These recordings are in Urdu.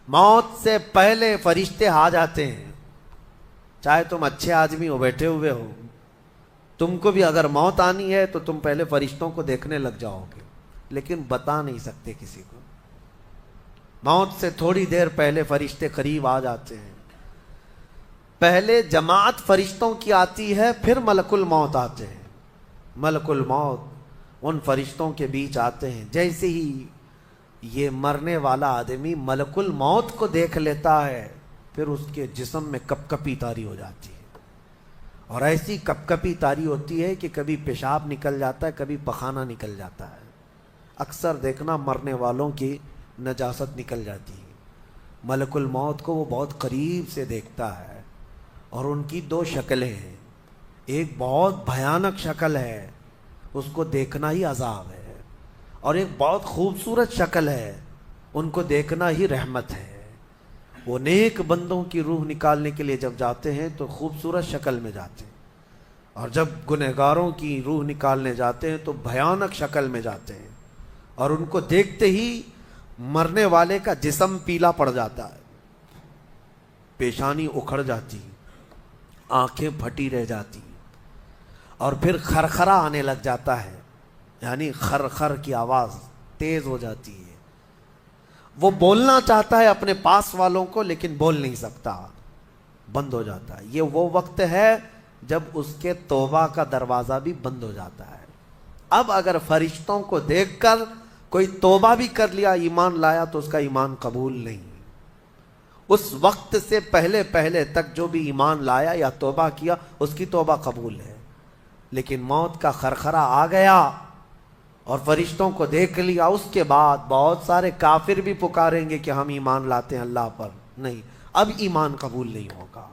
موت سے پہلے فرشتے آ جاتے ہیں. چاہے تم اچھے آدمی ہو، بیٹھے ہوئے ہو، تم کو بھی اگر موت آنی ہے تو تم پہلے فرشتوں کو دیکھنے لگ جاؤ گے، لیکن بتا نہیں سکتے کسی کو. موت سے تھوڑی دیر پہلے فرشتے قریب آ جاتے ہیں. پہلے جماعت فرشتوں کی آتی ہے، پھر ملک الموت آتے ہیں. ملک الموت ان فرشتوں کے بیچ آتے ہیں. جیسے ہی یہ مرنے والا آدمی ملک الموت کو دیکھ لیتا ہے، پھر اس کے جسم میں کپ کپی طاری ہو جاتی ہے. اور ایسی کپ کپی طاری ہوتی ہے کہ کبھی پیشاب نکل جاتا ہے، کبھی پخانہ نکل جاتا ہے. اکثر دیکھنا مرنے والوں کی نجاست نکل جاتی ہے. ملک الموت کو وہ بہت قریب سے دیکھتا ہے، اور ان کی دو شکلیں ہیں. ایک بہت بھیانک شکل ہے، اس کو دیکھنا ہی عذاب ہے، اور ایک بہت خوبصورت شکل ہے، ان کو دیکھنا ہی رحمت ہے. وہ نیک بندوں کی روح نکالنے کے لیے جب جاتے ہیں تو خوبصورت شکل میں جاتے ہیں، اور جب گنہگاروں کی روح نکالنے جاتے ہیں تو بھیانک شکل میں جاتے ہیں. اور ان کو دیکھتے ہی مرنے والے کا جسم پیلا پڑ جاتا ہے، پیشانی اکھڑ جاتی، آنکھیں پھٹی رہ جاتی، اور پھر خرخرا آنے لگ جاتا ہے، یعنی خرخر کی آواز تیز ہو جاتی ہے. وہ بولنا چاہتا ہے اپنے پاس والوں کو، لیکن بول نہیں سکتا، بند ہو جاتا ہے. یہ وہ وقت ہے جب اس کے توبہ کا دروازہ بھی بند ہو جاتا ہے. اب اگر فرشتوں کو دیکھ کر کوئی توبہ بھی کر لیا، ایمان لایا، تو اس کا ایمان قبول نہیں. اس وقت سے پہلے پہلے تک جو بھی ایمان لایا یا توبہ کیا، اس کی توبہ قبول ہے. لیکن موت کا خرخرا آ گیا اور فرشتوں کو دیکھ لیا، اس کے بعد بہت سارے کافر بھی پکاریں گے کہ ہم ایمان لاتے ہیں اللہ پر. نہیں، اب ایمان قبول نہیں ہوگا.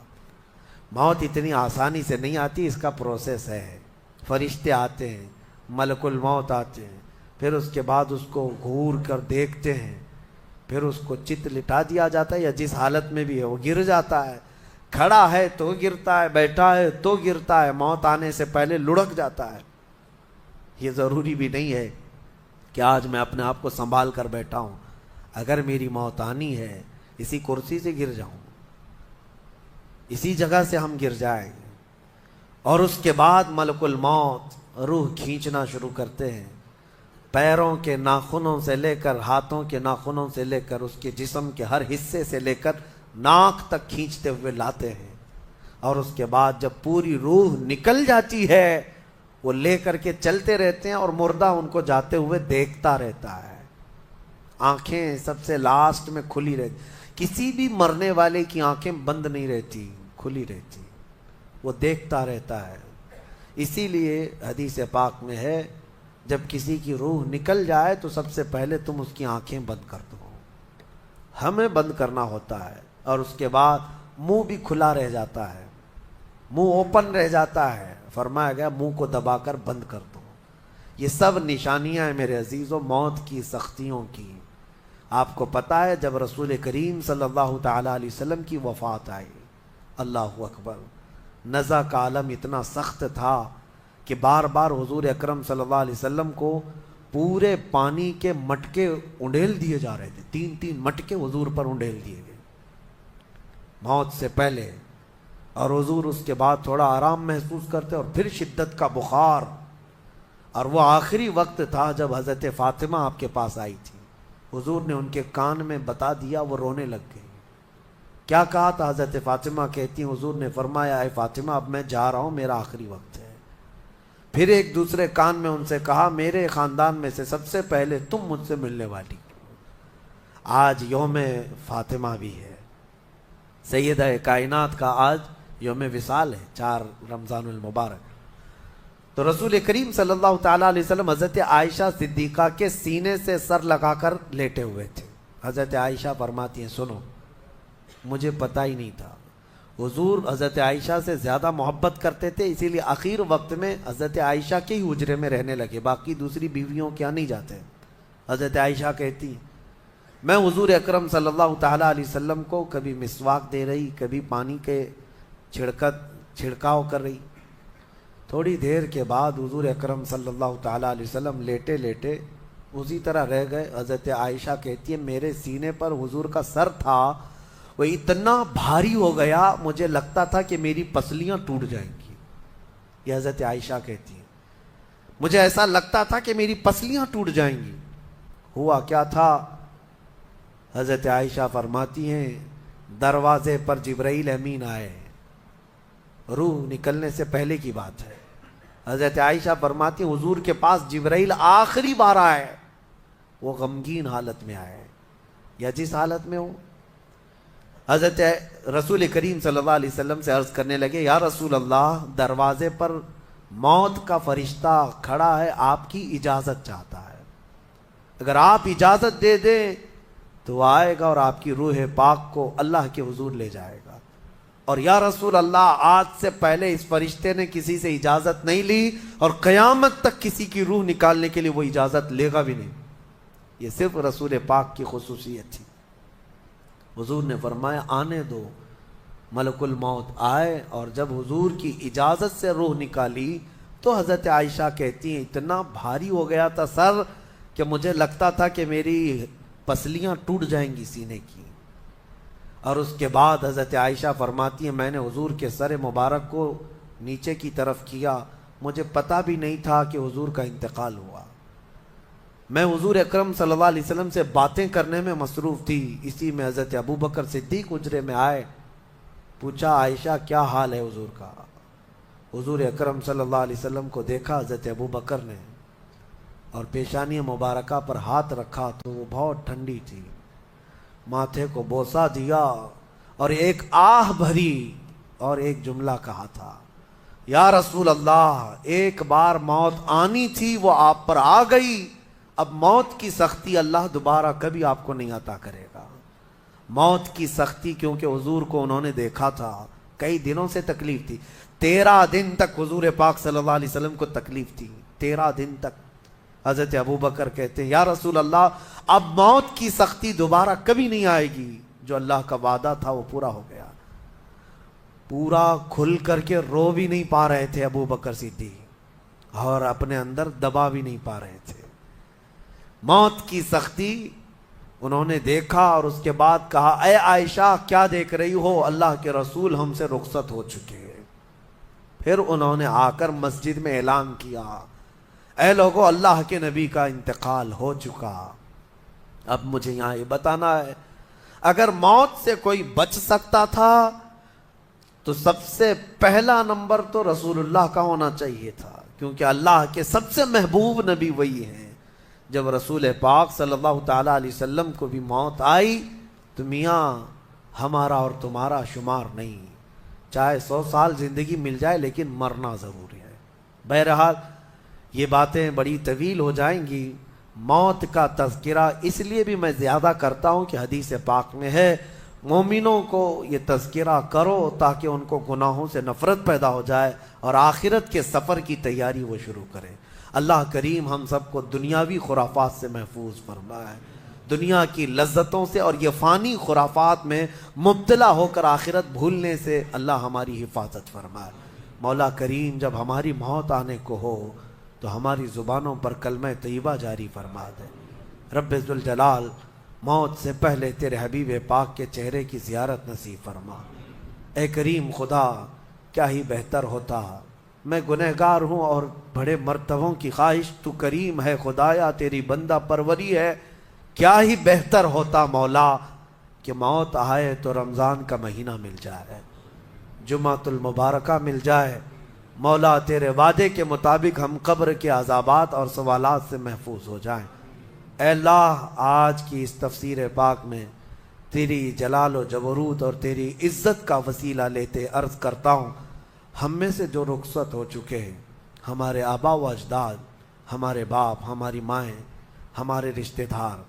موت اتنی آسانی سے نہیں آتی، اس کا پروسیس ہے. فرشتے آتے ہیں، ملک الموت آتے ہیں، پھر اس کے بعد اس کو گھور کر دیکھتے ہیں، پھر اس کو چت لٹا دیا جاتا ہے، یا جس حالت میں بھی ہے وہ گر جاتا ہے. کھڑا ہے تو گرتا ہے، بیٹھا ہے تو گرتا ہے، موت آنے سے پہلے لڑک جاتا ہے. یہ ضروری بھی نہیں ہے کہ آج میں اپنے آپ کو سنبھال کر بیٹھا ہوں. اگر میری موت آنی ہے، اسی کرسی سے گر جاؤں، اسی جگہ سے ہم گر جائیں گے. اور اس کے بعد ملک الموت روح کھینچنا شروع کرتے ہیں. پیروں کے ناخنوں سے لے کر، ہاتھوں کے ناخنوں سے لے کر، اس کے جسم کے ہر حصے سے لے کر ناک تک کھینچتے ہوئے لاتے ہیں. اور اس کے بعد جب پوری روح نکل جاتی ہے، وہ لے کر کے چلتے رہتے ہیں، اور مردہ ان کو جاتے ہوئے دیکھتا رہتا ہے. آنکھیں سب سے لاسٹ میں کھلی رہتی. کسی بھی مرنے والے کی آنکھیں بند نہیں رہتی، کھلی رہتی، وہ دیکھتا رہتا ہے. اسی لیے حدیث پاک میں ہے، جب کسی کی روح نکل جائے تو سب سے پہلے تم اس کی آنکھیں بند کر دو. ہمیں بند کرنا ہوتا ہے، اور اس کے بعد منہ بھی کھلا رہ جاتا ہے، منہ اوپن رہ جاتا ہے. فرمایا گیا منہ کو دبا کر بند کر دو. یہ سب نشانیاں ہیں میرے عزیزوں موت کی سختیوں کی. آپ کو پتہ ہے جب رسول کریم صلی اللہ تعالی علیہ وسلم کی وفات آئی، اللہ اکبر، نزع کا عالم اتنا سخت تھا کہ بار بار حضور اکرم صلی اللہ علیہ وسلم کو پورے پانی کے مٹکے انڈیل دیے جا رہے تھے. 3 مٹکے حضور پر انڈیل دیے گئے موت سے پہلے. اور حضور اس کے بعد تھوڑا آرام محسوس کرتے، اور پھر شدت کا بخار. اور وہ آخری وقت تھا جب حضرت فاطمہ آپ کے پاس آئی تھی. حضور نے ان کے کان میں بتا دیا، وہ رونے لگ گئی. کیا کہا تھا؟ حضرت فاطمہ کہتی ہیں حضور نے فرمایا، اے فاطمہ اب میں جا رہا ہوں، میرا آخری وقت ہے. پھر ایک دوسرے کان میں ان سے کہا، میرے خاندان میں سے سب سے پہلے تم مجھ سے ملنے والی. آج یوم فاطمہ بھی ہے، سیدہ کائنات کا آج یوم وصال ہے، 4 رمضان المبارک. تو رسول کریم صلی اللہ تعالیٰ علیہ وسلم حضرت عائشہ صدیقہ کے سینے سے سر لگا کر لیٹے ہوئے تھے. حضرت عائشہ فرماتی ہیں، سنو، مجھے پتہ ہی نہیں تھا. حضور حضرت عائشہ سے زیادہ محبت کرتے تھے، اسی لیے آخر وقت میں حضرت عائشہ کے ہی حجرے میں رہنے لگے، باقی دوسری بیویوں کیا نہیں جاتے. حضرت عائشہ کہتی، میں حضور اکرم صلی اللہ تعالیٰ علیہ وسلم کو کبھی مسواک دے رہی، کبھی پانی کے چھڑکاؤ کر رہی. تھوڑی دیر کے بعد حضور اکرم صلی اللہ تعالیٰ علیہ وسلم لیٹے لیٹے اسی طرح رہ گئے۔ حضرت عائشہ کہتی ہے میرے سینے پر حضور کا سر تھا، وہ اتنا بھاری ہو گیا مجھے لگتا تھا کہ میری پسلیاں ٹوٹ جائیں گی۔ یہ حضرت عائشہ کہتی ہیں مجھے ایسا لگتا تھا کہ میری پسلیاں ٹوٹ جائیں گی۔ ہوا کیا تھا؟ حضرت عائشہ فرماتی ہیں دروازے پر جبرائیل امین آئے، روح نکلنے سے پہلے کی بات ہے۔ حضرت عائشہ فرماتی ہیں حضور کے پاس جبرائیل آخری بار آئے، وہ غمگین حالت میں آئے یا جس حالت میں ہو۔ حضرت رسول کریم صلی اللہ علیہ وسلم سے عرض کرنے لگے یا رسول اللہ، دروازے پر موت کا فرشتہ کھڑا ہے، آپ کی اجازت چاہتا ہے، اگر آپ اجازت دے دیں تو وہ آئے گا اور آپ کی روح پاک کو اللہ کے حضور لے جائے گا۔ اور یا رسول اللہ، آج سے پہلے اس فرشتے نے کسی سے اجازت نہیں لی اور قیامت تک کسی کی روح نکالنے کے لیے وہ اجازت لے گا بھی نہیں۔ یہ صرف رسول پاک کی خصوصیت تھی۔ حضور نے فرمایا آنے دو۔ ملک الموت آئے اور جب حضور کی اجازت سے روح نکالی تو حضرت عائشہ کہتی ہیں اتنا بھاری ہو گیا تھا سر کہ مجھے لگتا تھا کہ میری پسلیاں ٹوٹ جائیں گی سینے کی۔ اور اس کے بعد حضرت عائشہ فرماتی ہیں میں نے حضور کے سر مبارک کو نیچے کی طرف کیا، مجھے پتہ بھی نہیں تھا کہ حضور کا انتقال ہوا۔ میں حضور اکرم صلی اللہ علیہ وسلم سے باتیں کرنے میں مصروف تھی، اسی میں حضرت ابو بکر صدیق حجرے میں آئے، پوچھا عائشہ کیا حال ہے حضور کا؟ حضور اکرم صلی اللہ علیہ وسلم کو دیکھا حضرت ابو بکر نے اور پیشانی مبارکہ پر ہاتھ رکھا تو وہ بہت ٹھنڈی تھی، ماتھے کو بوسہ دیا اور ایک آہ بھری اور ایک جملہ کہا تھا یا رسول اللہ، ایک بار موت آنی تھی وہ آپ پر آ گئی، اب موت کی سختی اللہ دوبارہ کبھی آپ کو نہیں عطا کرے گا۔ موت کی سختی کیونکہ حضور کو انہوں نے دیکھا تھا، کئی دنوں سے تکلیف تھی، 13 دن تک حضور پاک صلی اللہ علیہ وسلم کو تکلیف تھی، 13 دن تک۔ حضرت ابو بکر کہتے ہیں یا رسول اللہ، اب موت کی سختی دوبارہ کبھی نہیں آئے گی، جو اللہ کا وعدہ تھا وہ پورا ہو گیا۔ پورا کھل کر کے رو بھی نہیں پا رہے تھے ابو بکر صدیق اور اپنے اندر دبا بھی نہیں پا رہے تھے۔ موت کی سختی انہوں نے دیکھا اور اس کے بعد کہا اے عائشہ کیا دیکھ رہی ہو، اللہ کے رسول ہم سے رخصت ہو چکے۔ پھر انہوں نے آ کر مسجد میں اعلان کیا اے لوگو، اللہ کے نبی کا انتقال ہو چکا۔ اب مجھے یہاں یہ بتانا ہے اگر موت سے کوئی بچ سکتا تھا تو سب سے پہلا نمبر تو رسول اللہ کا ہونا چاہیے تھا، کیونکہ اللہ کے سب سے محبوب نبی وہی ہیں۔ جب رسول پاک صلی اللہ تعالیٰ علیہ وسلم کو بھی موت آئی تو میاں ہمارا اور تمہارا شمار نہیں، چاہے 100 سال زندگی مل جائے لیکن مرنا ضروری ہے۔ بہرحال یہ باتیں بڑی طویل ہو جائیں گی۔ موت کا تذکرہ اس لیے بھی میں زیادہ کرتا ہوں کہ حدیث پاک میں ہے مومنوں کو یہ تذکرہ کرو تاکہ ان کو گناہوں سے نفرت پیدا ہو جائے اور آخرت کے سفر کی تیاری وہ شروع کریں۔ اللہ کریم ہم سب کو دنیاوی خرافات سے محفوظ فرمائے، دنیا کی لذتوں سے اور یہ فانی خرافات میں مبتلا ہو کر آخرت بھولنے سے اللہ ہماری حفاظت فرمائے۔ مولا کریم جب ہماری موت آنے کو ہو تو ہماری زبانوں پر کلمہ طیبہ جاری فرما دے۔ رب ذوالجلال موت سے پہلے تیرے حبیب پاک کے چہرے کی زیارت نصیب فرما۔ اے کریم خدا، کیا ہی بہتر ہوتا، میں گنہگار ہوں اور بڑے مرتبوں کی خواہش، تو کریم ہے خدایا، تیری بندہ پروری ہے، کیا ہی بہتر ہوتا مولا کہ موت آئے تو رمضان کا مہینہ مل جائے، جمعۃ المبارکہ مل جائے۔ مولا تیرے وعدے کے مطابق ہم قبر کے عذابات اور سوالات سے محفوظ ہو جائیں۔ اے اللہ، آج کی اس تفسیر پاک میں تیری جلال و جبروت اور تیری عزت کا وسیلہ لیتے عرض کرتا ہوں، ہم میں سے جو رخصت ہو چکے ہیں، ہمارے آبا و اجداد، ہمارے باپ، ہماری مائیں، ہمارے رشتہ دار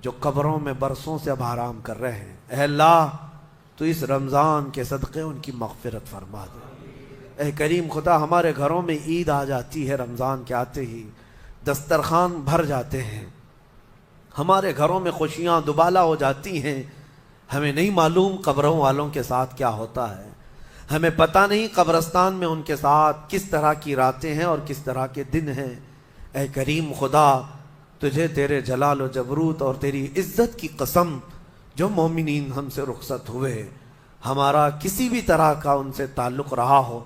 جو قبروں میں برسوں سے اب آرام کر رہے ہیں، اے اللہ تو اس رمضان کے صدقے ان کی مغفرت فرما دے۔ اے کریم خدا، ہمارے گھروں میں عید آ جاتی ہے، رمضان کے آتے ہی دسترخوان بھر جاتے ہیں، ہمارے گھروں میں خوشیاں دوبالا ہو جاتی ہیں، ہمیں نہیں معلوم قبروں والوں کے ساتھ کیا ہوتا ہے، ہمیں پتہ نہیں قبرستان میں ان کے ساتھ کس طرح کی راتیں ہیں اور کس طرح کے دن ہیں۔ اے کریم خدا، تو تجھے تیرے جلال و جبروت اور تیری عزت کی قسم، جو مومنین ہم سے رخصت ہوئے، ہمارا کسی بھی طرح کا ان سے تعلق رہا ہو،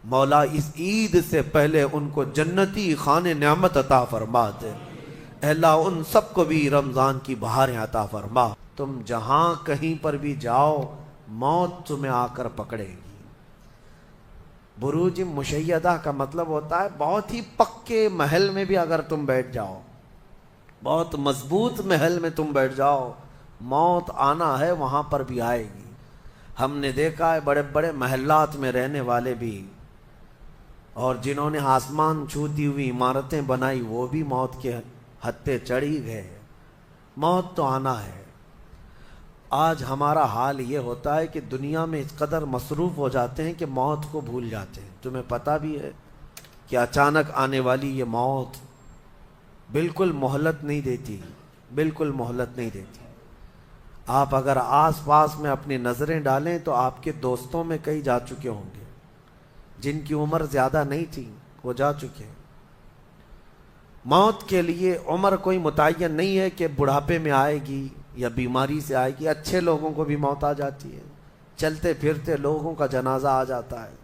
مولا اس عید سے پہلے ان کو جنتی خانے نعمت عطا فرما دے۔ اے اللہ ان سب کو بھی رمضان کی بہاریں عطا فرما۔ تم جہاں کہیں پر بھی جاؤ موت تمہیں آ کر پکڑے گی۔ بروج مشیدہ کا مطلب ہوتا ہے بہت ہی پکے محل میں بھی اگر تم بیٹھ جاؤ، بہت مضبوط محل میں تم بیٹھ جاؤ، موت آنا ہے وہاں پر بھی آئے گی۔ ہم نے دیکھا ہے بڑے بڑے محلات میں رہنے والے بھی، اور جنہوں نے آسمان چھوتی ہوئی عمارتیں بنائی وہ بھی موت کے ہتھے چڑھی گئے۔ موت تو آنا ہے۔ آج ہمارا حال یہ ہوتا ہے کہ دنیا میں اس قدر مصروف ہو جاتے ہیں کہ موت کو بھول جاتے ہیں۔ تمہیں پتہ بھی ہے کہ اچانک آنے والی یہ موت بالکل مہلت نہیں دیتی، بالکل مہلت نہیں دیتی۔ آپ اگر آس پاس میں اپنی نظریں ڈالیں تو آپ کے دوستوں میں کئی جا چکے ہوں گے، جن کی عمر زیادہ نہیں تھی وہ جا چکے۔ موت کے لیے عمر کوئی متعین نہیں ہے کہ بڑھاپے میں آئے گی یا بیماری سے آئے گی۔ اچھے لوگوں کو بھی موت آ جاتی ہے، چلتے پھرتے لوگوں کا جنازہ آ جاتا ہے۔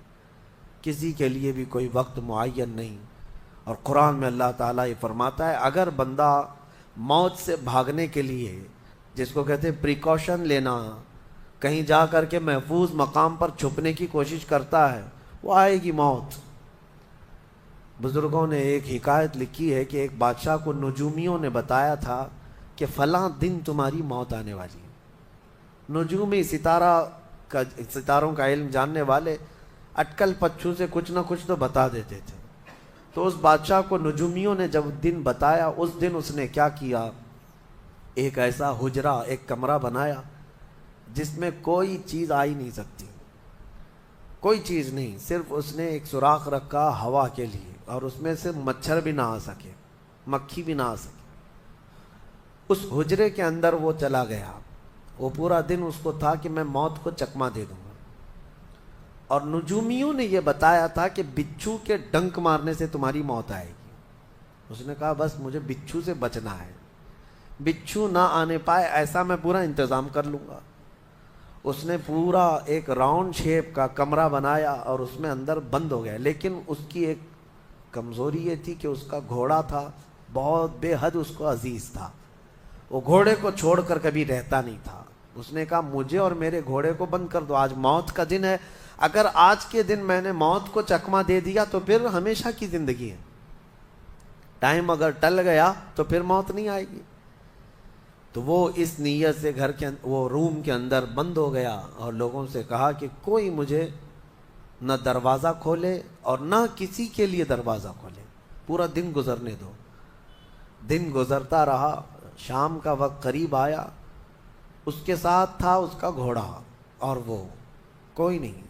کسی کے لیے بھی کوئی وقت معین نہیں۔ اور قرآن میں اللہ تعالیٰ یہ فرماتا ہے اگر بندہ موت سے بھاگنے کے لیے، جس کو کہتے ہیں پریکاشن لینا، کہیں جا کر کے محفوظ مقام پر چھپنے کی کوشش کرتا ہے، وہ آئے گی موت۔ بزرگوں نے ایک حکایت لکھی ہے کہ ایک بادشاہ کو نجومیوں نے بتایا تھا کہ فلاں دن تمہاری موت آنے والی ہے۔ نجومی ستاروں کا علم جاننے والے اٹکل پچھو سے کچھ نہ کچھ تو بتا دیتے تھے۔ تو اس بادشاہ کو نجومیوں نے جب دن بتایا، اس دن اس نے کیا کیا، ایک ایسا حجرہ، ایک کمرہ بنایا جس میں کوئی چیز آ ہی نہیں سکتی، کوئی چیز نہیں، صرف اس نے ایک سوراخ رکھا ہوا کے لیے، اور اس میں سے مچھر بھی نہ آ سکے، مکھی بھی نہ آ سکے۔ اس حجرے کے اندر وہ چلا گیا۔ وہ پورا دن اس کو تھا کہ میں موت کو چکما دے دوں گا۔ اور نجومیوں نے یہ بتایا تھا کہ بچھو کے ڈنک مارنے سے تمہاری موت آئے گی۔ اس نے کہا بس مجھے بچھو سے بچنا ہے، بچھو نہ آنے پائے ایسا میں پورا انتظام کر لوں گا۔ اس نے پورا ایک راؤنڈ شیپ کا کمرہ بنایا اور اس میں اندر بند ہو گیا۔ لیکن اس کی ایک کمزوری یہ تھی کہ اس کا گھوڑا تھا، بہت بے حد اس کو عزیز تھا، وہ گھوڑے کو چھوڑ کر کبھی رہتا نہیں تھا۔ اس نے کہا مجھے اور میرے گھوڑے کو بند کر دو، آج موت کا دن ہے، اگر آج کے دن میں نے موت کو چکما دے دیا تو پھر ہمیشہ کی زندگی ہے، ٹائم اگر ٹل گیا تو پھر موت نہیں آئے گی۔ تو وہ اس نیت سے وہ روم کے اندر بند ہو گیا اور لوگوں سے کہا کہ کوئی مجھے نہ دروازہ کھولے اور نہ کسی کے لیے دروازہ کھولے، پورا دن گزرنے دو۔ دن گزرتا رہا، شام کا وقت قریب آیا، اس کے ساتھ تھا اس کا گھوڑا اور وہ کوئی نہیں۔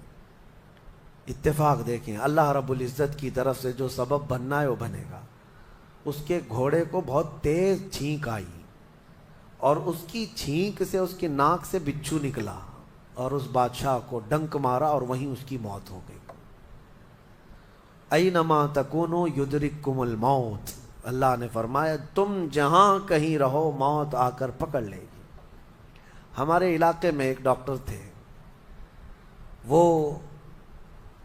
اتفاق دیکھیں، اللہ رب العزت کی طرف سے جو سبب بننا ہے وہ بنے گا۔ اس کے گھوڑے کو بہت تیز چھینک آئی اور اس کی چھینک سے، اس کی ناک سے بچھو نکلا اور اس بادشاہ کو ڈنک مارا اور وہیں اس کی موت ہو گئی۔ اینما تکونوا یدرککم الموت، اللہ نے فرمایا تم جہاں کہیں رہو موت آ کر پکڑ لے گی۔ ہمارے علاقے میں ایک ڈاکٹر تھے، وہ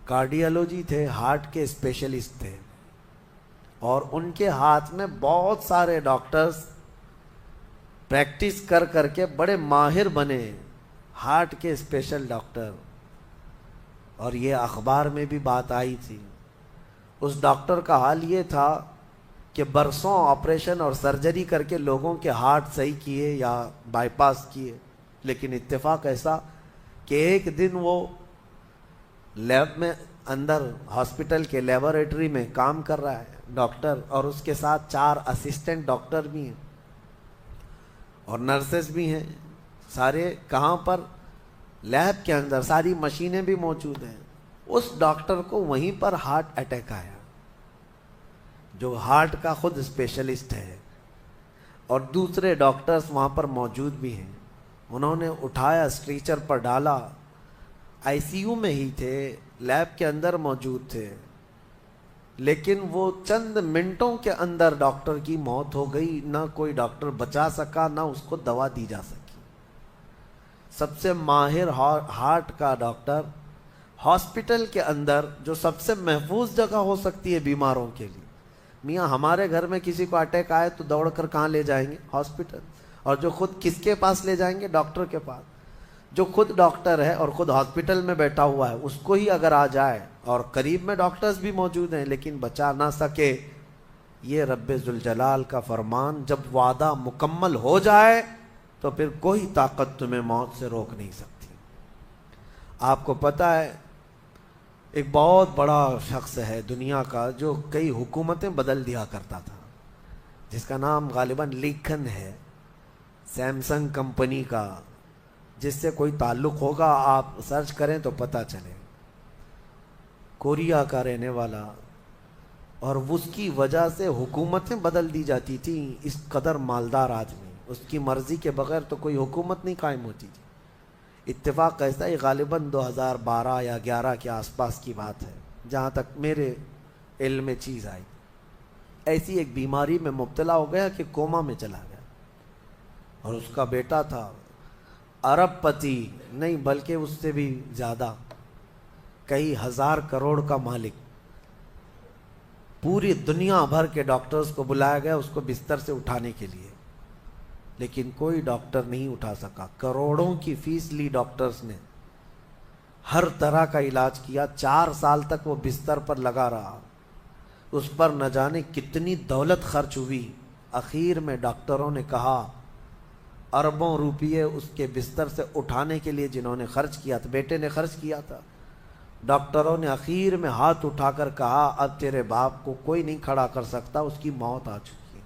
کارڈیالوجی تھے، ہارٹ کے اسپیشلسٹ تھے، اور ان کے ہاتھ میں بہت سارے ڈاکٹرز پریکٹس کر کر کے بڑے ماہر بنے، ہارٹ کے اسپیشل ڈاکٹر۔ اور یہ اخبار میں بھی بات آئی تھی۔ اس ڈاکٹر کا حال یہ تھا کہ برسوں آپریشن اور سرجری کر کے لوگوں کے ہارٹ صحیح کیے یا بائی پاس کیے، لیکن اتفاق ایسا کہ ایک دن وہ لیب میں اندر ہاسپٹل کے لیبارٹری میں کام کر رہا ہے ڈاکٹر، اور اس کے ساتھ 4 اسسٹنٹ ڈاکٹر بھی ہیں اور نرسز بھی ہیں، سارے کہاں پر، لیب کے اندر، ساری مشینیں بھی موجود ہیں۔ اس ڈاکٹر کو وہیں پر ہارٹ اٹیک آیا، جو ہارٹ کا خود اسپیشلسٹ ہے، اور دوسرے ڈاکٹرز وہاں پر موجود بھی ہیں۔ انہوں نے اٹھایا، اسٹریچر پر ڈالا، آئی سی یو میں ہی تھے، لیب کے اندر موجود تھے، لیکن وہ چند منٹوں کے اندر ڈاکٹر کی موت ہو گئی، نہ کوئی ڈاکٹر بچا سکا، نہ اس کو دوا دی جا سکی۔ سب سے ماہر ہارٹ کا ڈاکٹر ہاسپٹل کے اندر، جو سب سے محفوظ جگہ ہو سکتی ہے بیماروں کے لیے، میاں ہمارے گھر میں کسی کو اٹیک آئے تو دوڑ کر کہاں لے جائیں گے؟ ہاسپٹل۔ اور جو خود کس کے پاس لے جائیں گے؟ ڈاکٹر کے پاس۔ جو خود ڈاکٹر ہے اور خود ہاسپٹل میں بیٹھا ہوا ہے، اس کو ہی اگر آ جائے اور قریب میں ڈاکٹرز بھی موجود ہیں لیکن بچا نہ سکے، یہ رب ذوالجلال کا فرمان، جب وعدہ مکمل ہو جائے تو پھر کوئی طاقت تمہیں موت سے روک نہیں سکتی۔ آپ کو پتہ ہے ایک بہت بڑا شخص ہے دنیا کا جو کئی حکومتیں بدل دیا کرتا تھا، جس کا نام غالباً لیکن ہے، سیمسنگ کمپنی کا، جس سے کوئی تعلق ہوگا آپ سرچ کریں تو پتہ چلے، کوریا کا رہنے والا، اور اس کی وجہ سے حکومتیں بدل دی جاتی تھیں۔ اس قدر مالدار آدمی، اس کی مرضی کے بغیر تو کوئی حکومت نہیں قائم ہوتی تھی۔ اتفاق ایسا ہی غالباً 2012 یا 11 کے آس پاس کی بات ہے، جہاں تک میرے علم میں چیز آئی، ایسی ایک بیماری میں مبتلا ہو گیا کہ کوما میں چلا گیا، اور اس کا بیٹا تھا ارب پتی، نہیں بلکہ اس سے بھی زیادہ، کئی ہزار کروڑ کا مالک۔ پوری دنیا بھر کے ڈاکٹرز کو بلایا گیا اس کو بستر سے اٹھانے کے لیے، لیکن کوئی ڈاکٹر نہیں اٹھا سکا۔ کروڑوں کی فیس لی ڈاکٹرز نے، ہر طرح کا علاج کیا، 4 سال تک وہ بستر پر لگا رہا، اس پر نہ جانے کتنی دولت خرچ ہوئی۔ اخیر میں ڈاکٹروں نے کہا، اربوں روپیے اس کے بستر سے اٹھانے کے لیے جنہوں نے خرچ کیا تھا، بیٹے نے خرچ کیا تھا، ڈاکٹروں نے اخیر میں ہاتھ اٹھا کر کہا، اب تیرے باپ کو کوئی نہیں کھڑا کر سکتا، اس کی موت آ چکی ہے،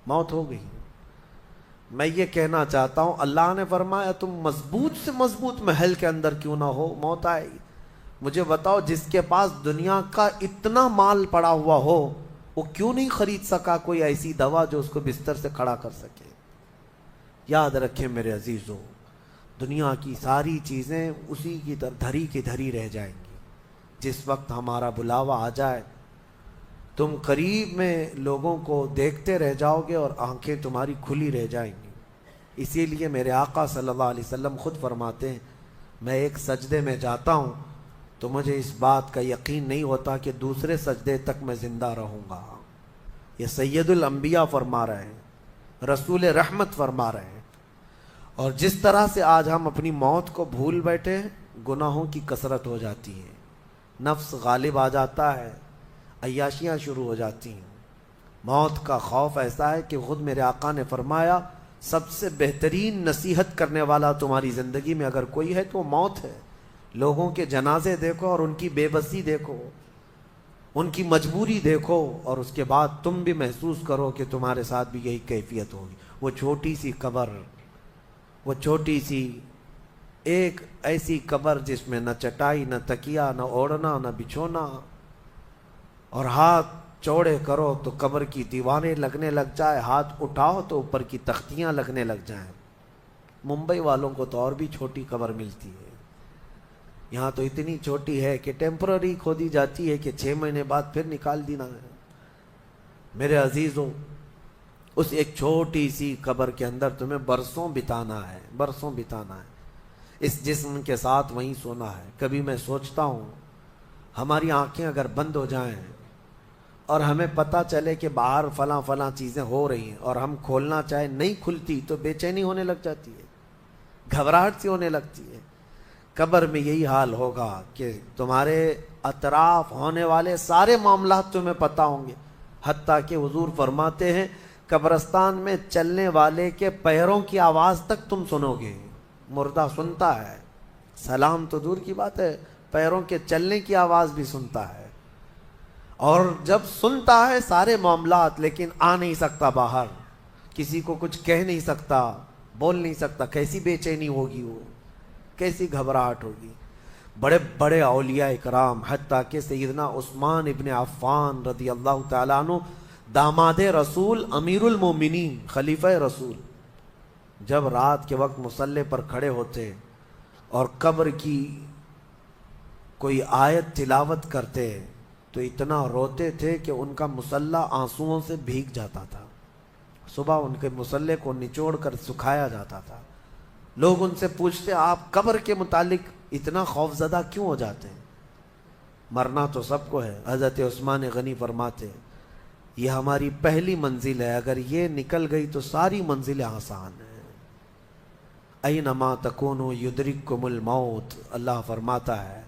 موت ہو گئی۔ میں یہ کہنا چاہتا ہوں، اللہ نے فرمایا تم مضبوط سے مضبوط محل کے اندر کیوں نہ ہو، موت آئے گی۔ مجھے بتاؤ، جس کے پاس دنیا کا اتنا مال پڑا ہوا ہو، وہ کیوں نہیں خرید سکا کوئی ایسی دوا جو اس کو بستر سے کھڑا کر سکے؟ یاد رکھیں میرے عزیزو، دنیا کی ساری چیزیں اسی کی دھری کی دھری رہ جائیں گی۔ جس وقت ہمارا بلاوا آ جائے، تم قریب میں لوگوں کو دیکھتے رہ جاؤ گے اور آنکھیں تمہاری کھلی رہ جائیں گی۔ اسی لیے میرے آقا صلی اللہ علیہ وسلم خود فرماتے ہیں، میں ایک سجدے میں جاتا ہوں تو مجھے اس بات کا یقین نہیں ہوتا کہ دوسرے سجدے تک میں زندہ رہوں گا۔ یہ سید الانبیاء فرما رہے ہیں، رسول رحمت فرما رہے ہیں۔ اور جس طرح سے آج ہم اپنی موت کو بھول بیٹھے ہیں، گناہوں کی کثرت ہو جاتی ہے، نفس غالب آ جاتا ہے، عیاشیاں شروع ہو جاتی ہیں۔ موت کا خوف ایسا ہے کہ خود میرے آقا نے فرمایا، سب سے بہترین نصیحت کرنے والا تمہاری زندگی میں اگر کوئی ہے تو موت ہے۔ لوگوں کے جنازے دیکھو اور ان کی بے بسی دیکھو، ان کی مجبوری دیکھو، اور اس کے بعد تم بھی محسوس کرو کہ تمہارے ساتھ بھی یہی کیفیت ہوگی۔ وہ چھوٹی سی قبر، وہ چھوٹی سی ایک ایسی قبر جس میں نہ چٹائی، نہ تکیا، نہ اوڑھنا، نہ بچھونا، اور ہاتھ چوڑے کرو تو قبر کی دیواریں لگنے لگ جائے، ہاتھ اٹھاؤ تو اوپر کی تختیاں لگنے لگ جائیں۔ ممبئی والوں کو تو اور بھی چھوٹی قبر ملتی ہے، یہاں تو اتنی چھوٹی ہے کہ ٹیمپرری کھودی جاتی ہے کہ 6 مہینے بعد پھر نکال دینا ہے۔ میرے عزیزوں، اس ایک چھوٹی سی قبر کے اندر تمہیں برسوں بتانا ہے، برسوں بتانا ہے، اس جسم کے ساتھ وہیں سونا ہے۔ کبھی میں سوچتا ہوں، ہماری آنکھیں اگر بند ہو جائیں اور ہمیں پتہ چلے کہ باہر فلاں فلاں چیزیں ہو رہی ہیں اور ہم کھولنا چاہیں نہیں کھلتی تو بے چینی ہونے لگ جاتی ہے، گھبراہٹ سی ہونے لگتی ہے۔ قبر میں یہی حال ہوگا کہ تمہارے اطراف ہونے والے سارے معاملات تمہیں پتہ ہوں گے، حتیٰ کہ حضور فرماتے ہیں قبرستان میں چلنے والے کے پیروں کی آواز تک تم سنو گے۔ مردہ سنتا ہے، سلام تو دور کی بات ہے، پیروں کے چلنے کی آواز بھی سنتا ہے، اور جب سنتا ہے سارے معاملات لیکن آ نہیں سکتا باہر، کسی کو کچھ کہہ نہیں سکتا، بول نہیں سکتا۔ کیسی بے چینی ہوگی، وہ کیسی گھبراہٹ ہوگی۔ بڑے بڑے اولیاء اکرام، حتیٰ کہ سیدنا عثمان ابن عفان رضی اللہ تعالیٰ عنہ، داماد رسول، امیر المومنین، خلیفہ رسول، جب رات کے وقت مصلی پر کھڑے ہوتے اور قبر کی کوئی آیت تلاوت کرتے تو اتنا روتے تھے کہ ان کا مصلی آنسوؤں سے بھیگ جاتا تھا. صبح ان کے مصلی کو نچوڑ کر سکھایا جاتا تھا. لوگ ان سے پوچھتے آپ قبر کے متعلق اتنا خوف زدہ کیوں ہو جاتے ہیں؟ مرنا تو سب کو ہے. حضرت عثمان غنی فرماتے یہ ہماری پہلی منزل ہے، اگر یہ نکل گئی تو ساری منزلیں آسان ہیں. اینما تکونوا یدرککم الموت، اللہ فرماتا ہے.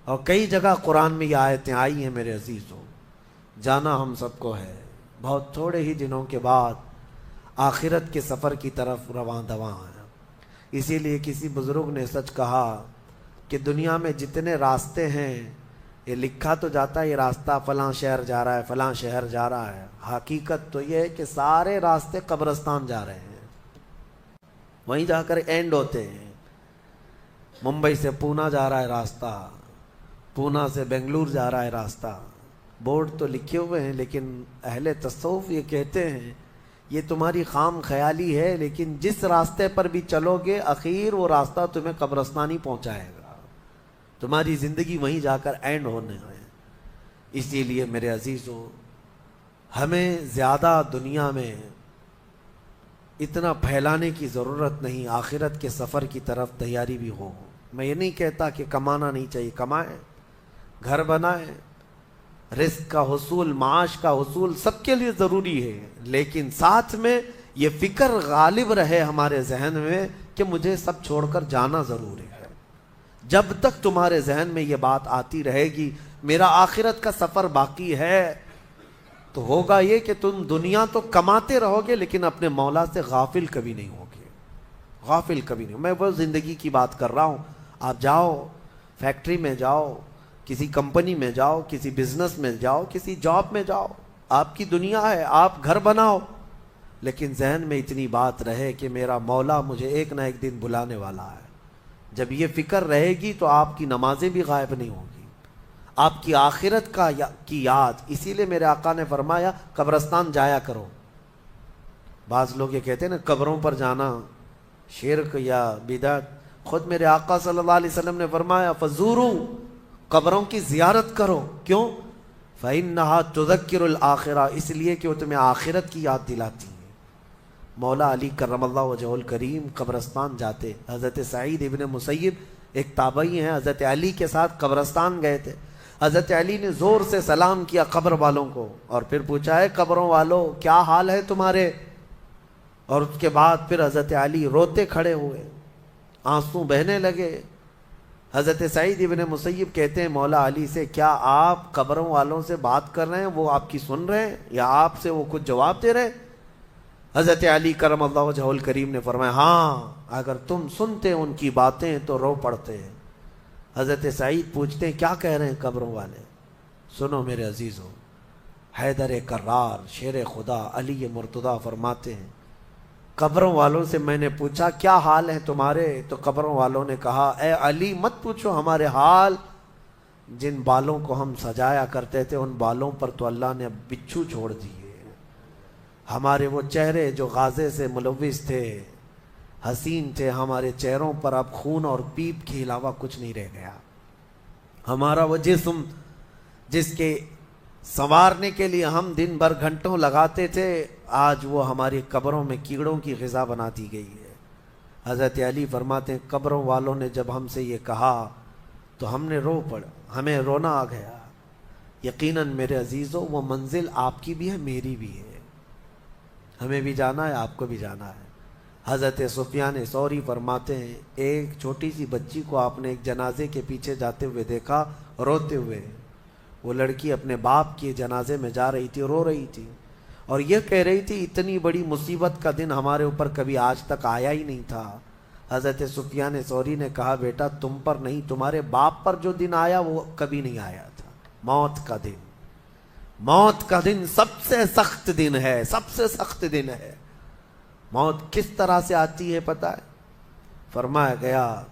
اور کئی جگہ قرآن میں یہ آیتیں آئی ہیں میرے عزیزوں. جانا ہم سب کو ہے، بہت تھوڑے ہی دنوں کے بعد آخرت کے سفر کی طرف رواں دواں ہیں. اسی لیے کسی بزرگ نے سچ کہا کہ دنیا میں جتنے راستے ہیں یہ لکھا تو جاتا ہے یہ راستہ فلاں شہر جا رہا ہے، فلاں شہر جا رہا ہے. حقیقت تو یہ ہے کہ سارے راستے قبرستان جا رہے ہیں، وہیں جا کر اینڈ ہوتے ہیں. ممبئی سے پونا جا رہا ہے راستہ، پونا سے بنگلور جا رہا ہے راستہ. بورڈ تو لکھے ہوئے ہیں لیکن اہل تصوف یہ کہتے ہیں یہ تمہاری خام خیالی ہے، لیکن جس راستے پر بھی چلو گے اخیر وہ راستہ تمہیں قبرستان ہی پہنچائے گا. تمہاری زندگی وہیں جا کر اینڈ ہونے ہے. اسی لیے میرے عزیزوں ہمیں زیادہ دنیا میں اتنا پھیلانے کی ضرورت نہیں. آخرت کے سفر کی طرف تیاری بھی ہو. میں یہ نہیں کہتا کہ کمانا نہیں چاہیے، کمائیں، گھر بنائیں، رزق کا حصول، معاش کا حصول سب کے لیے ضروری ہے، لیکن ساتھ میں یہ فکر غالب رہے ہمارے ذہن میں کہ مجھے سب چھوڑ کر جانا ضروری ہے. جب تک تمہارے ذہن میں یہ بات آتی رہے گی میرا آخرت کا سفر باقی ہے، تو ہوگا یہ کہ تم دنیا تو کماتے رہو گے لیکن اپنے مولا سے غافل کبھی نہیں ہوگے. غافل کبھی نہیں. میں وہ زندگی کی بات کر رہا ہوں. آپ جاؤ فیکٹری میں جاؤ، کسی کمپنی میں جاؤ، کسی بزنس میں جاؤ، کسی جاب میں جاؤ، آپ کی دنیا ہے، آپ گھر بناؤ، لیکن ذہن میں اتنی بات رہے کہ میرا مولا مجھے ایک نہ ایک دن بلانے والا ہے. جب یہ فکر رہے گی تو آپ کی نمازیں بھی غائب نہیں ہوں گی، آپ کی آخرت کی یاد. اسی لیے میرے آقا نے فرمایا قبرستان جایا کرو. بعض لوگ یہ کہتے ہیں نا قبروں پر جانا شرک یا بدعت. خود میرے آقا صلی اللہ علیہ وسلم نے فرمایا فزورو، قبروں کی زیارت کرو. کیوں؟ فإنها تذکر الآخرہ، اس لیے کہ وہ تمہیں آخرت کی یاد دلاتی ہے. مولا علی کرم اللہ وجہہ الکریم قبرستان جاتے. حضرت سعید ابن مسیب ایک تابعی ہیں، حضرت علی کے ساتھ قبرستان گئے تھے. حضرت علی نے زور سے سلام کیا قبر والوں کو اور پھر پوچھا ہے قبروں والوں کیا حال ہے تمہارے؟ اور اس کے بعد پھر حضرت علی روتے کھڑے ہوئے، آنسو بہنے لگے. حضرت سعید ابن مسیب کہتے ہیں مولا علی سے کیا آپ قبروں والوں سے بات کر رہے ہیں، وہ آپ کی سن رہے ہیں یا آپ سے وہ کچھ جواب دے رہے ہیں؟ حضرت علی کرم اللہ وجہہ الکریم نے فرمایا ہاں، اگر تم سنتے ان کی باتیں تو رو پڑتے. حضرت سعید پوچھتے ہیں کیا کہہ رہے ہیں قبروں والے؟ سنو میرے عزیزوں، حیدر کرار شیر خدا علی مرتضیٰ فرماتے ہیں قبروں والوں سے میں نے پوچھا کیا حال ہے تمہارے؟ تو قبروں والوں نے کہا اے علی مت پوچھو ہمارے حال، جن بالوں کو ہم سجایا کرتے تھے ان بالوں پر تو اللہ نے بچھو چھوڑ دیے. ہمارے وہ چہرے جو غازے سے ملوث تھے، حسین تھے، ہمارے چہروں پر اب خون اور پیپ کے علاوہ کچھ نہیں رہ گیا. ہمارا وہ جسم جس کے سنوارنے کے لیے ہم دن بھر گھنٹوں لگاتے تھے، آج وہ ہماری قبروں میں کیڑوں کی غذا بنا دی گئی ہے. حضرت علی فرماتے ہیں قبروں والوں نے جب ہم سے یہ کہا تو ہم نے رو پڑا، ہمیں رونا آ گیا. یقیناً میرے عزیزوں وہ منزل آپ کی بھی ہے میری بھی ہے، ہمیں بھی جانا ہے، آپ کو بھی جانا ہے. حضرت سفیان ثوری فرماتے ہیں ایک چھوٹی سی بچی کو آپ نے ایک جنازے کے پیچھے جاتے ہوئے دیکھا روتے ہوئے. وہ لڑکی اپنے باپ کے جنازے میں جا رہی تھی، رو رہی تھی اور یہ کہہ رہی تھی اتنی بڑی مصیبت کا دن ہمارے اوپر کبھی آج تک آیا ہی نہیں تھا. حضرت سفیان ثوری نے کہا بیٹا تم پر نہیں، تمہارے باپ پر جو دن آیا وہ کبھی نہیں آیا تھا. موت کا دن، موت کا دن سب سے سخت دن ہے، سب سے سخت دن ہے. موت کس طرح سے آتی ہے پتہ ہے؟ فرمایا گیا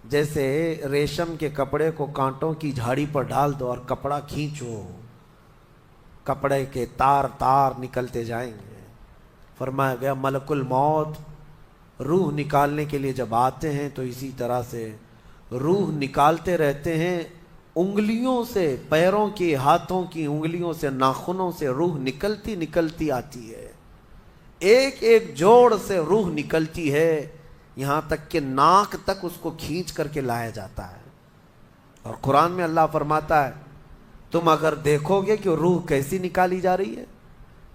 جیسے ریشم کے کپڑے کو کانٹوں کی جھاڑی پر ڈال دو اور کپڑا کھینچو، کپڑے کے تار تار نکلتے جائیں گے. فرمایا گیا ملک الموت روح نکالنے کے لیے جب آتے ہیں تو اسی طرح سے روح نکالتے رہتے ہیں انگلیوں سے، پیروں کی، ہاتھوں کی انگلیوں سے، ناخنوں سے روح نکلتی نکلتی آتی ہے، ایک ایک جوڑ سے روح نکلتی ہے، یہاں تک کہ ناک تک اس کو کھینچ کر کے لایا جاتا ہے۔ اور قرآن میں اللہ فرماتا ہے تم اگر دیکھو گے کہ روح کیسی نکالی جا رہی ہے،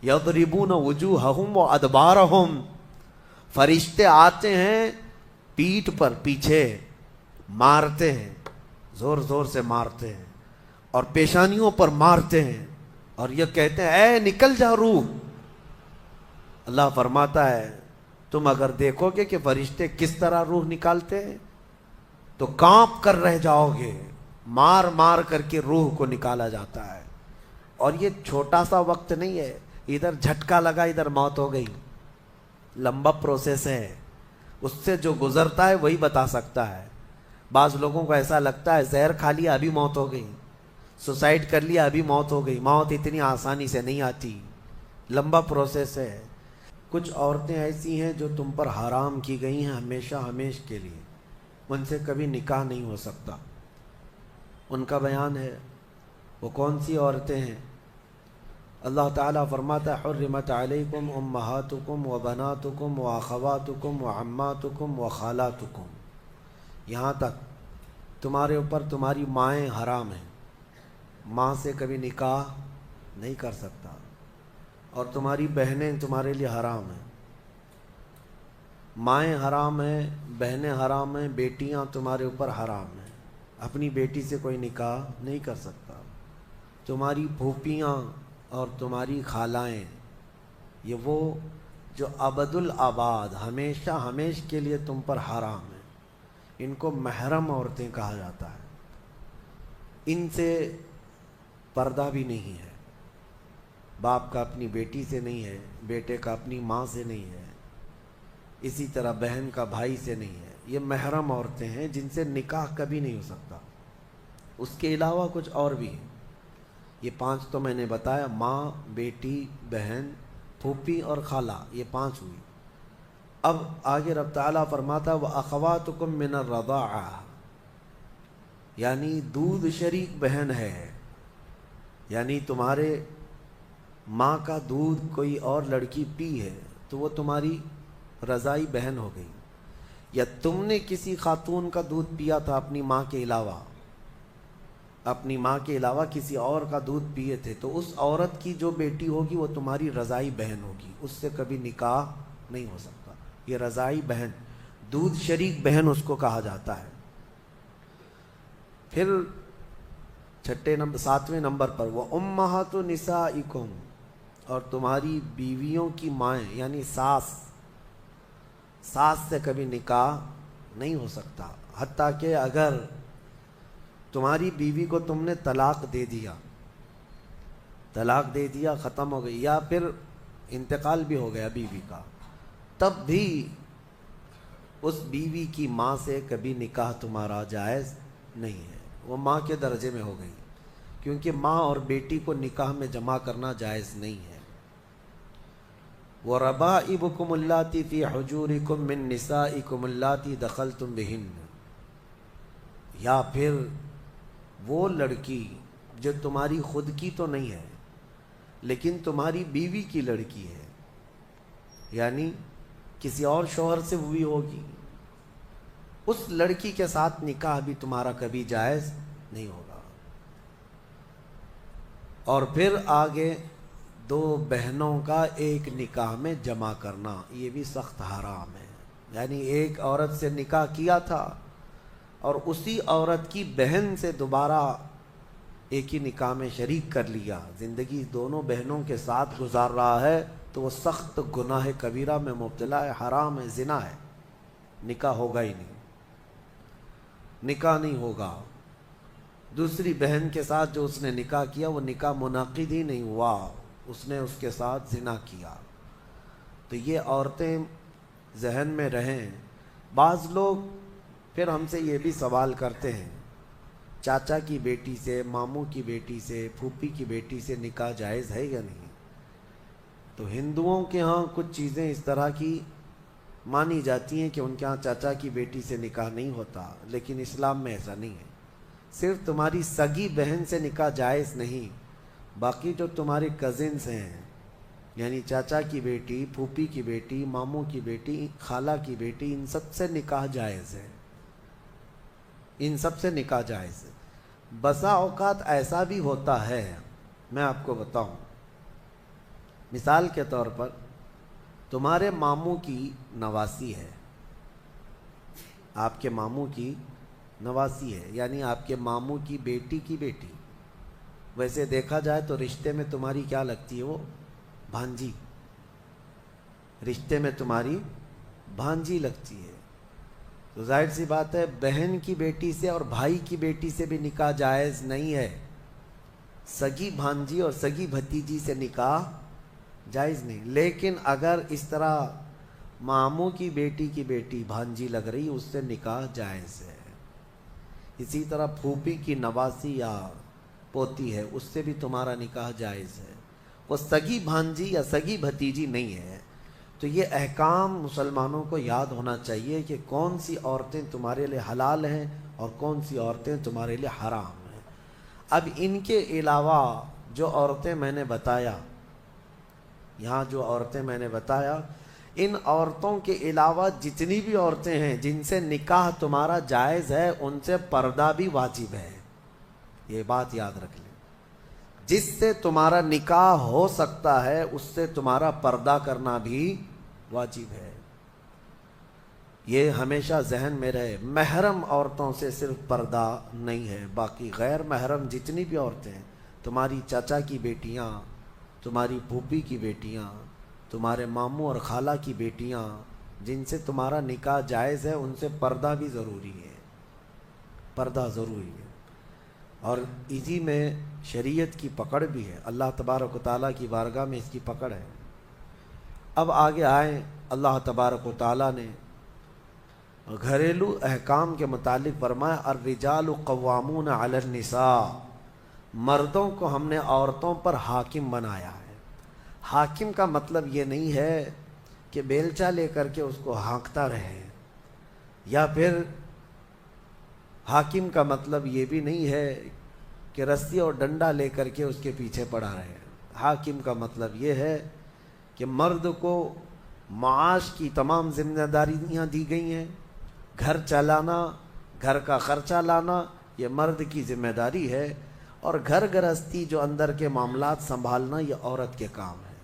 یضربون وجوہہم وادبارہم، فرشتے آتے ہیں پیٹھ پر، پیچھے مارتے ہیں، زور زور سے مارتے ہیں، اور پیشانیوں پر مارتے ہیں، اور یہ کہتے ہیں اے نکل جا روح۔ اللہ فرماتا ہے تم اگر دیکھو گے کہ فرشتے کس طرح روح نکالتے ہیں تو کانپ کر رہ جاؤ گے، مار مار کر کے روح کو نکالا جاتا ہے۔ اور یہ چھوٹا سا وقت نہیں ہے، ادھر جھٹکا لگا ادھر موت ہو گئی، لمبا پروسیس ہے، اس سے جو گزرتا ہے وہی بتا سکتا ہے۔ بعض لوگوں کو ایسا لگتا ہے زہر کھا لیا ابھی موت ہو گئی، سوسائڈ کر لیا ابھی موت ہو گئی۔ موت اتنی آسانی سے نہیں آتی، لمبا پروسیس ہے۔ کچھ عورتیں ایسی ہیں جو تم پر حرام کی گئی ہیں ہمیشہ ہمیش کے لیے، ان سے کبھی نکاح نہیں ہو سکتا۔ ان کا بیان ہے، وہ کون سی عورتیں ہیں؟ اللہ تعالیٰ فرماتا ہے حرمت علیکم امہاتکم وبناتکم واخواتکم وعماتکم وخالاتکم، یہاں تک تمہارے اوپر تمہاری مائیں حرام ہیں، ماں سے کبھی نکاح نہیں کر سکتا، اور تمہاری بہنیں تمہارے لیے حرام ہیں، مائیں حرام ہیں، بہنیں حرام ہیں، بیٹیاں تمہارے اوپر حرام ہیں، اپنی بیٹی سے کوئی نکاح نہیں کر سکتا۔ تمہاری پھوپھیاں اور تمہاری خالائیں، یہ وہ جو ابد الآباد ہمیشہ ہمیش کے لیے تم پر حرام ہیں، ان کو محرم عورتیں کہا جاتا ہے، ان سے پردہ بھی نہیں ہے، باپ کا اپنی بیٹی سے نہیں ہے، بیٹے کا اپنی ماں سے نہیں ہے، اسی طرح بہن کا بھائی سے نہیں ہے، یہ محرم عورتیں ہیں جن سے نکاح کبھی نہیں ہو سکتا۔ اس کے علاوہ کچھ اور بھی ہیں، یہ 5 تو میں نے بتایا، ماں، بیٹی، بہن، پھوپھی اور خالہ، یہ 5 ہوئی۔ اب آگے رب تعالیٰ فرماتا وَأَخَوَاتُكُم مِّنَ الرَّضَاعَةِ، یعنی دودھ شریک بہن ہے، یعنی تمہارے ماں کا دودھ کوئی اور لڑکی پی ہے تو وہ تمہاری رضائی بہن ہو گئی، یا تم نے کسی خاتون کا دودھ پیا تھا اپنی ماں کے علاوہ، اپنی ماں کے علاوہ کسی اور کا دودھ پیے تھے، تو اس عورت کی جو بیٹی ہوگی وہ تمہاری رضائی بہن ہوگی، اس سے کبھی نکاح نہیں ہو سکتا۔ یہ رضائی بہن، دودھ شریک بہن اس کو کہا جاتا ہے۔ پھر 7ویں نمبر پر وَأُمَّهَاتُ نِسَائِكُمْ، اور تمہاری بیویوں کی مائیں، یعنی ساس سے کبھی نکاح نہیں ہو سکتا، حتیٰ کہ اگر تمہاری بیوی کو تم نے طلاق دے دیا، ختم ہو گئی، یا پھر انتقال بھی ہو گیا بیوی کا، تب بھی اس بیوی کی ماں سے کبھی نکاح تمہارا جائز نہیں ہے، وہ ماں کے درجے میں ہو گئی، کیونکہ ماں اور بیٹی کو نکاح میں جمع کرنا جائز نہیں ہے۔ وَرَبَائِبُكُمُ اللَّاتِي فِي حُجُورِكُم مِّن نِّسَائِكُمُ اللَّاتِي دَخَلْتُم بِهِنَّ، یا پھر وہ لڑکی جو تمہاری خود کی تو نہیں ہے لیکن تمہاری بیوی کی لڑکی ہے، یعنی کسی اور شوہر سے ہوئی ہوگی، اس لڑکی کے ساتھ نکاح بھی تمہارا کبھی جائز نہیں ہوگا۔ اور پھر آگے 2 بہنوں کا ایک نکاح میں جمع کرنا، یہ بھی سخت حرام ہے، یعنی ایک عورت سے نکاح کیا تھا اور اسی عورت کی بہن سے دوبارہ ایک ہی نکاح میں شریک کر لیا، زندگی دونوں بہنوں کے ساتھ گزار رہا ہے، تو وہ سخت گناہ کبیرہ میں مبتلا ہے، حرام ہے، زنا ہے، نکاح ہوگا ہی نہیں، نکاح نہیں ہوگا۔ دوسری بہن کے ساتھ جو اس نے نکاح کیا وہ نکاح منعقد ہی نہیں ہوا، اس نے اس کے ساتھ زنا کیا۔ تو یہ عورتیں ذہن میں رہیں۔ بعض لوگ پھر ہم سے یہ بھی سوال کرتے ہیں چاچا کی بیٹی سے، ماموں کی بیٹی سے، پھوپھی کی بیٹی سے نکاح جائز ہے یا نہیں؟ تو ہندوؤں کے ہاں کچھ چیزیں اس طرح کی مانی جاتی ہیں کہ ان کے ہاں چاچا کی بیٹی سے نکاح نہیں ہوتا، لیکن اسلام میں ایسا نہیں ہے۔ صرف تمہاری سگی بہن سے نکاح جائز نہیں، باقی جو تمہاری کزنس ہیں، یعنی چاچا کی بیٹی، پھوپھی کی بیٹی، ماموں کی بیٹی، خالہ کی بیٹی، ان سب سے نکاح جائز ہے، ان سب سے نکاح جائز ہے۔ بسا اوقات ایسا بھی ہوتا ہے، میں آپ کو بتاؤں، مثال کے طور پر تمہارے ماموں کی نواسی ہے، آپ کے ماموں کی نواسی ہے، یعنی آپ کے ماموں کی بیٹی، ویسے دیکھا جائے تو رشتے میں تمہاری کیا لگتی ہے؟ وہ بھانجی، رشتے میں تمہاری بھانجی لگتی ہے۔ تو ظاہر سی بات ہے بہن کی بیٹی سے اور بھائی کی بیٹی سے بھی نکاح جائز نہیں ہے، سگی بھانجی اور سگی بھتیجی سے نکاح جائز نہیں۔ لیکن اگر اس طرح ماموں کی بیٹی بھانجی لگ رہی، اس سے نکاح جائز ہے۔ اسی طرح پھوپھی کی نواسی یا پوتی ہے، اس سے بھی تمہارا نکاح جائز ہے، وہ سگی بھانجی یا سگی بھتیجی نہیں ہے۔ تو یہ احکام مسلمانوں کو یاد ہونا چاہیے کہ کون سی عورتیں تمہارے لیے حلال ہیں اور کون سی عورتیں تمہارے لیے حرام ہیں۔ اب ان کے علاوہ جو عورتیں میں نے بتایا، یہاں جو عورتیں میں نے بتایا، ان عورتوں کے علاوہ جتنی بھی عورتیں ہیں جن سے نکاح تمہارا جائز ہے، ان سے پردہ بھی واجب ہے، یہ بات یاد رکھ لیں۔ جس سے تمہارا نکاح ہو سکتا ہے اس سے تمہارا پردہ کرنا بھی واجب ہے، یہ ہمیشہ ذہن میں رہے۔ محرم عورتوں سے صرف پردہ نہیں ہے، باقی غیر محرم جتنی بھی عورتیں ہیں، تمہاری چاچا کی بیٹیاں، تمہاری پھوپھی کی بیٹیاں، تمہارے ماموں اور خالہ کی بیٹیاں، جن سے تمہارا نکاح جائز ہے، ان سے پردہ بھی ضروری ہے، پردہ ضروری ہے۔ اور اسی میں شریعت کی پکڑ بھی ہے، اللہ تبارک و تعالیٰ کی بارگاہ میں اس کی پکڑ ہے۔ اب آگے آئیں، اللہ تبارک و تعالیٰ نے گھریلو احکام کے متعلق فرمایا الرجال قوامون علی النساء، مردوں کو ہم نے عورتوں پر حاکم بنایا ہے۔ حاکم کا مطلب یہ نہیں ہے کہ بیلچا لے کر کے اس کو ہانکتا رہے، یا پھر حاکم کا مطلب یہ بھی نہیں ہے کہ رسی اور ڈنڈا لے کر کے اس کے پیچھے پڑا رہے۔ حاکم کا مطلب یہ ہے کہ مرد کو معاش کی تمام ذمہ داریاں دی گئی ہیں، گھر چلانا، گھر کا خرچہ لانا، یہ مرد کی ذمہ داری ہے، اور گھر گرہستی جو اندر کے معاملات سنبھالنا، یہ عورت کے کام ہے۔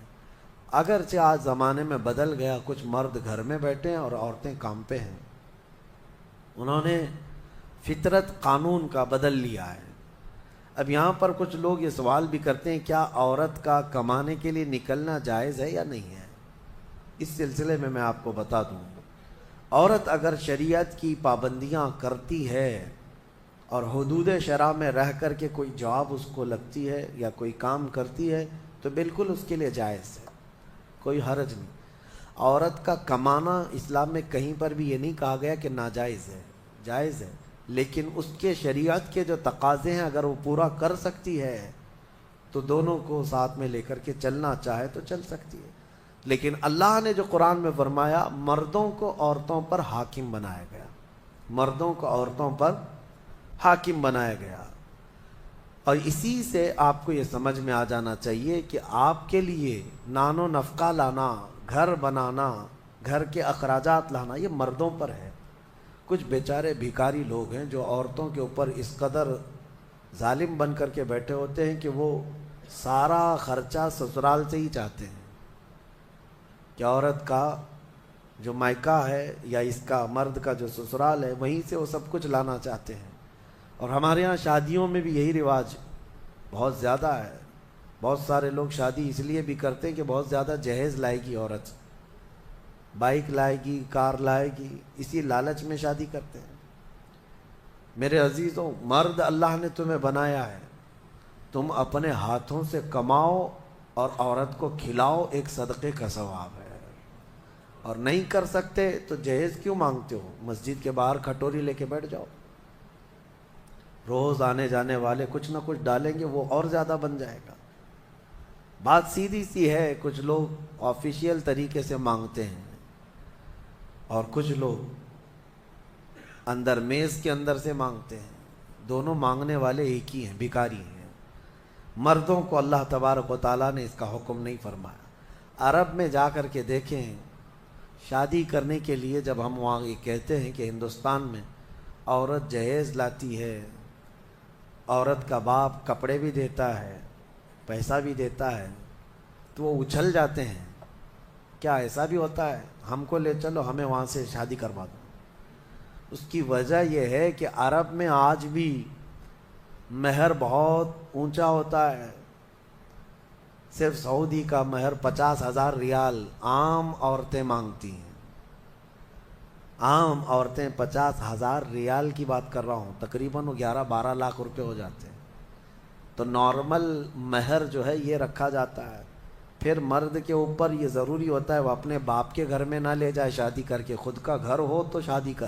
اگرچہ آج زمانے میں بدل گیا، کچھ مرد گھر میں بیٹھے ہیں اور عورتیں کام پہ ہیں، انہوں نے فطرت قانون کا بدل لیا ہے۔ اب یہاں پر کچھ لوگ یہ سوال بھی کرتے ہیں کیا عورت کا کمانے کے لیے نکلنا جائز ہے یا نہیں ہے؟ اس سلسلے میں آپ کو بتا دوں، عورت اگر شریعت کی پابندیاں کرتی ہے اور حدود شرع میں رہ کر کے کوئی جاب اس کو لگتی ہے یا کوئی کام کرتی ہے تو بالکل اس کے لیے جائز ہے، کوئی حرج نہیں۔ عورت کا کمانا اسلام میں کہیں پر بھی یہ نہیں کہا گیا کہ ناجائز ہے، جائز ہے، لیکن اس کے شریعت کے جو تقاضے ہیں اگر وہ پورا کر سکتی ہے تو دونوں کو ساتھ میں لے کر کے چلنا چاہے تو چل سکتی ہے۔ لیکن اللہ نے جو قرآن میں فرمایا مردوں کو عورتوں پر حاکم بنایا گیا، مردوں کو عورتوں پر حاکم بنایا گیا، اور اسی سے آپ کو یہ سمجھ میں آ جانا چاہیے کہ آپ کے لیے نان و نفقہ لانا، گھر بنانا، گھر کے اخراجات لانا، یہ مردوں پر ہے۔ کچھ بیچارے بھیکاری لوگ ہیں جو عورتوں کے اوپر اس قدر ظالم بن کر کے بیٹھے ہوتے ہیں کہ وہ سارا خرچہ سسرال سے ہی چاہتے ہیں کہ عورت کا جو مائکہ ہے یا اس کا مرد کا جو سسرال ہے وہیں سے وہ سب کچھ لانا چاہتے ہیں۔ اور ہمارے ہاں شادیوں میں بھی یہی رواج بہت زیادہ ہے، بہت سارے لوگ شادی اس لیے بھی کرتے ہیں کہ بہت زیادہ جہیز لائے گی عورت، بائک لائے گی، کار لائے گی، اسی لالچ میں شادی کرتے ہیں۔ میرے عزیزوں، مرد اللہ نے تمہیں بنایا ہے، تم اپنے ہاتھوں سے کماؤ اور عورت کو کھلاؤ، ایک صدقے کا ثواب ہے۔ اور نہیں کر سکتے تو جہیز کیوں مانگتے ہو؟ مسجد کے باہر کھٹوری لے کے بیٹھ جاؤ، روز آنے جانے والے کچھ نہ کچھ ڈالیں گے، وہ اور زیادہ بن جائے گا۔ بات سیدھی سی ہے، کچھ لوگ آفیشیل طریقے سے مانگتے ہیں اور کچھ لوگ اندر میز کے اندر سے مانگتے ہیں۔ دونوں مانگنے والے ایک ہی ہیں، بھکاری ہیں۔ مردوں کو اللہ تبارک و تعالیٰ نے اس کا حکم نہیں فرمایا۔ عرب میں جا کر کے دیکھیں، شادی کرنے کے لیے جب ہم وہاں یہ کہتے ہیں کہ ہندوستان میں عورت جہیز لاتی ہے، عورت کا باپ کپڑے بھی دیتا ہے، پیسہ بھی دیتا ہے، تو وہ اچھل جاتے ہیں، کیا ایسا بھی ہوتا ہے؟ ہم کو لے چلو، ہمیں وہاں سے شادی کروا دو۔ اس کی وجہ یہ ہے کہ عرب میں آج بھی مہر بہت اونچا ہوتا ہے۔ صرف سعودی کا مہر 50,000 ریال عام عورتیں مانگتی ہیں۔ عام عورتیں 50,000 ریال کی بات کر رہا ہوں، تقریباً 11-12 لاکھ روپے ہو جاتے ہیں۔ تو نارمل مہر جو ہے یہ رکھا جاتا ہے۔ پھر مرد کے اوپر یہ ضروری ہوتا ہے وہ اپنے باپ کے گھر میں نہ لے جائے شادی کر کے، خود کا گھر ہو تو شادی کر۔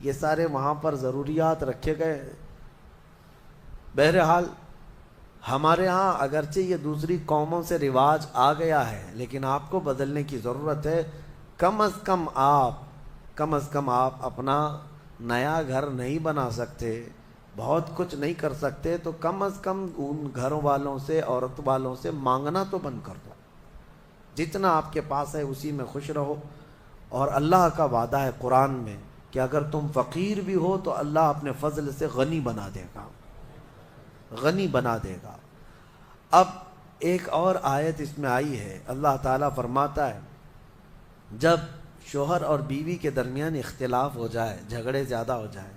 یہ سارے وہاں پر ضروریات رکھے گئے۔ بہرحال ہمارے ہاں اگرچہ یہ دوسری قوموں سے رواج آ گیا ہے، لیکن آپ کو بدلنے کی ضرورت ہے۔ کم از کم آپ اپنا نیا گھر نہیں بنا سکتے، بہت کچھ نہیں کر سکتے، تو کم از کم ان گھروں والوں سے، عورت والوں سے مانگنا تو بند کر دو۔ جتنا آپ کے پاس ہے اسی میں خوش رہو۔ اور اللہ کا وعدہ ہے قرآن میں کہ اگر تم فقیر بھی ہو تو اللہ اپنے فضل سے غنی بنا دے گا، غنی بنا دے گا۔ اب ایک اور آیت اس میں آئی ہے، اللہ تعالیٰ فرماتا ہے جب شوہر اور بیوی کے درمیان اختلاف ہو جائے، جھگڑے زیادہ ہو جائیں،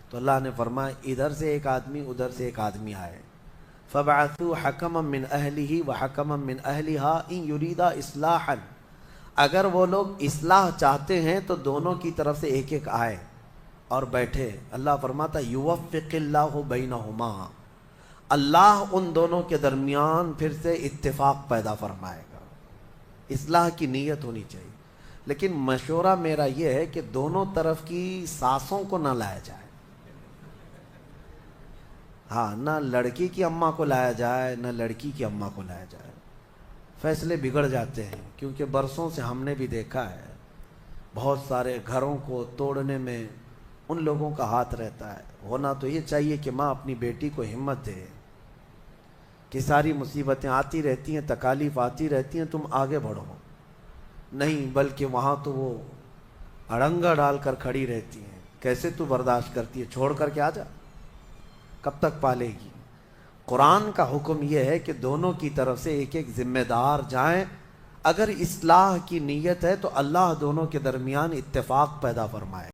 تو اللہ نے فرمایا ادھر سے ایک آدمی ادھر سے ایک آدمی آئے، فَبَعَثُوا حَكَمًا مِّنْ أَهْلِهِ وَحَكَمًا مِّنْ أَهْلِهَا إِن يُرِيدَا إِصْلَاحًا۔ اگر وہ لوگ اصلاح چاہتے ہیں تو دونوں کی طرف سے ایک ایک آئے اور بیٹھے۔ اللہ فرماتا يُوَفِّقِ اللَّهُ بَيْنَهُمَا، اللہ ان دونوں کے درمیان پھر سے اتفاق پیدا فرمائے گا۔ اصلاح کی نیت ہونی چاہیے، لیکن مشورہ میرا یہ ہے کہ دونوں طرف کی ساسوں کو نہ لایا جائے۔ ہاں، نہ لڑکی کی اماں کو لایا جائے نہ لڑکی کی اماں کو لایا جائے، فیصلے بگڑ جاتے ہیں۔ کیونکہ برسوں سے ہم نے بھی دیکھا ہے بہت سارے گھروں کو توڑنے میں ان لوگوں کا ہاتھ رہتا ہے۔ ہونا تو یہ چاہیے کہ ماں اپنی بیٹی کو ہمت دے کہ ساری مصیبتیں آتی رہتی ہیں، تکالیف آتی رہتی ہیں، تم آگے بڑھو، نہیں بلکہ وہاں تو وہ اڑنگا ڈال کر کھڑی رہتی ہیں، کیسے تو برداشت کرتی ہے، چھوڑ کر کے آ جا، کب تک پالے گی۔ قرآن کا حکم یہ ہے کہ دونوں کی طرف سے ایک ایک ذمہ دار جائیں۔ اگر اصلاح کی نیت ہے تو اللہ دونوں کے درمیان اتفاق پیدا فرمائے۔